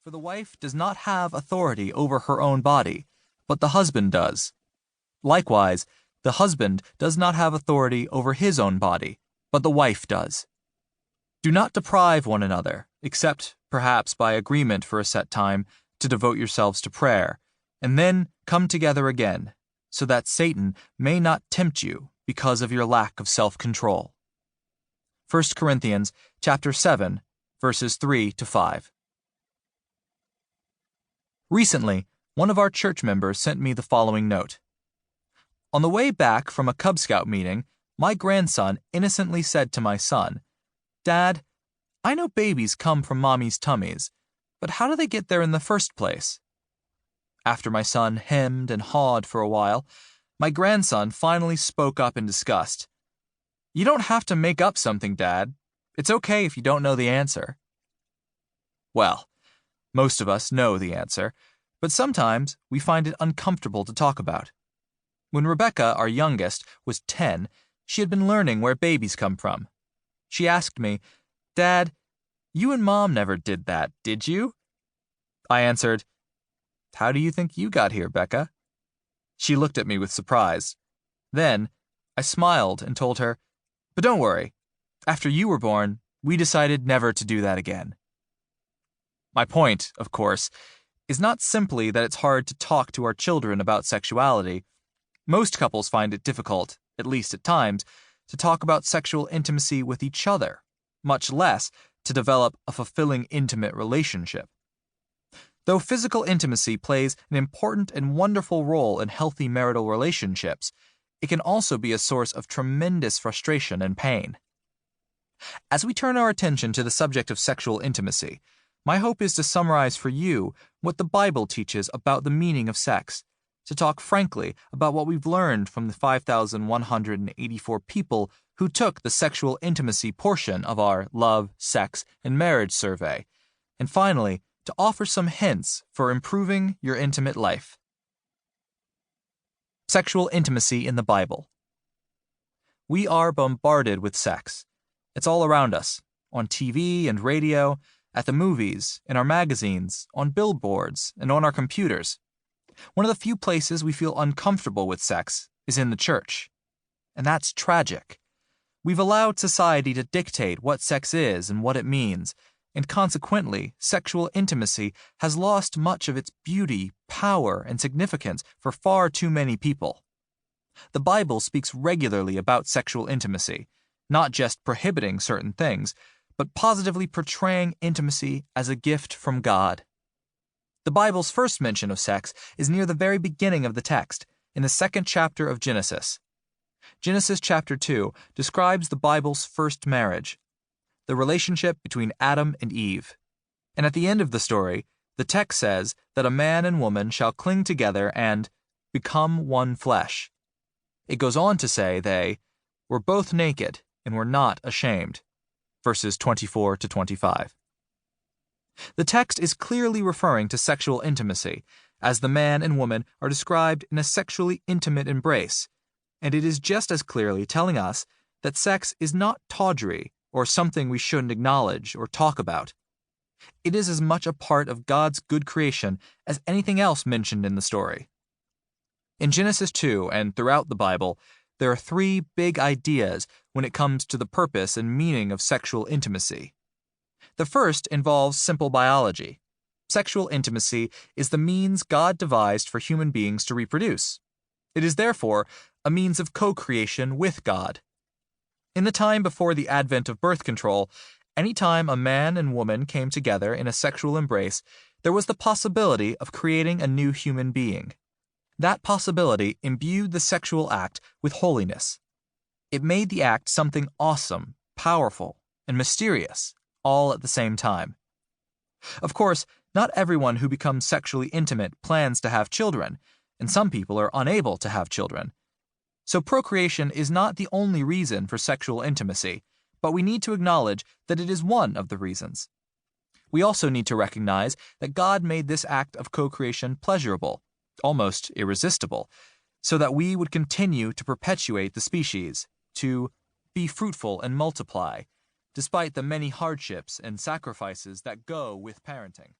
For the wife does not have authority over her own body, but the husband does. Likewise, the husband does not have authority over his own body, but the wife does. Do not deprive one another, except, perhaps by agreement for a set time, to devote yourselves to prayer, and then come together again, so that Satan may not tempt you because of your lack of self-control. 1 Corinthians chapter 7, verses 3 to 5. Recently, one of our church members sent me the following note. On the way back from a Cub Scout meeting, my grandson innocently said to my son, "Dad, I know babies come from mommy's tummies, but how do they get there in the first place?" After my son hemmed and hawed for a while, my grandson finally spoke up in disgust. "You don't have to make up something, Dad. It's okay if you don't know the answer." Well, most of us know the answer, but sometimes we find it uncomfortable to talk about. When Rebecca, our youngest, was 10, she had been learning where babies come from. She asked me, "Dad, you and Mom never did that, did you?" I answered, "How do you think you got here, Becca?" She looked at me with surprise. Then, I smiled and told her, "But don't worry. After you were born, we decided never to do that again." My point, of course, is not simply that it's hard to talk to our children about sexuality. Most couples find it difficult, at least at times, to talk about sexual intimacy with each other, much less to develop a fulfilling intimate relationship. Though physical intimacy plays an important and wonderful role in healthy marital relationships, it can also be a source of tremendous frustration and pain. As we turn our attention to the subject of sexual intimacy, my hope is to summarize for you what the Bible teaches about the meaning of sex, to talk frankly about what we've learned from the 5,184 people who took the sexual intimacy portion of our Love, Sex, and Marriage survey, and finally, to offer some hints for improving your intimate life. Sexual intimacy in the Bible. We are bombarded with sex. It's all around us, on TV and radio, at the movies, in our magazines, on billboards, and on our computers. One of the few places we feel uncomfortable with sex is in the church. And that's tragic. We've allowed society to dictate what sex is and what it means, and consequently, sexual intimacy has lost much of its beauty, power, and significance for far too many people. The Bible speaks regularly about sexual intimacy, not just prohibiting certain things, but positively portraying intimacy as a gift from God. The Bible's first mention of sex is near the very beginning of the text, in the 2nd chapter of Genesis. Genesis chapter 2 describes the Bible's first marriage, the relationship between Adam and Eve. And at the end of the story, the text says that a man and woman shall cling together and become one flesh. It goes on to say they were both naked and were not ashamed. Verses 24 to 25. The text is clearly referring to sexual intimacy, as the man and woman are described in a sexually intimate embrace, and it is just as clearly telling us that sex is not tawdry or something we shouldn't acknowledge or talk about. It is as much a part of God's good creation as anything else mentioned in the story. In Genesis 2 and throughout the Bible, there are 3 big ideas when it comes to the purpose and meaning of sexual intimacy. The first involves simple biology. Sexual intimacy is the means God devised for human beings to reproduce. It is therefore a means of co-creation with God. In the time before the advent of birth control, any time a man and woman came together in a sexual embrace, there was the possibility of creating a new human being. That possibility imbued the sexual act with holiness. It made the act something awesome, powerful, and mysterious, all at the same time. Of course, not everyone who becomes sexually intimate plans to have children, and some people are unable to have children. So procreation is not the only reason for sexual intimacy, but we need to acknowledge that it is one of the reasons. We also need to recognize that God made this act of co-creation pleasurable, almost irresistible, so that we would continue to perpetuate the species, to be fruitful and multiply, despite the many hardships and sacrifices that go with parenting.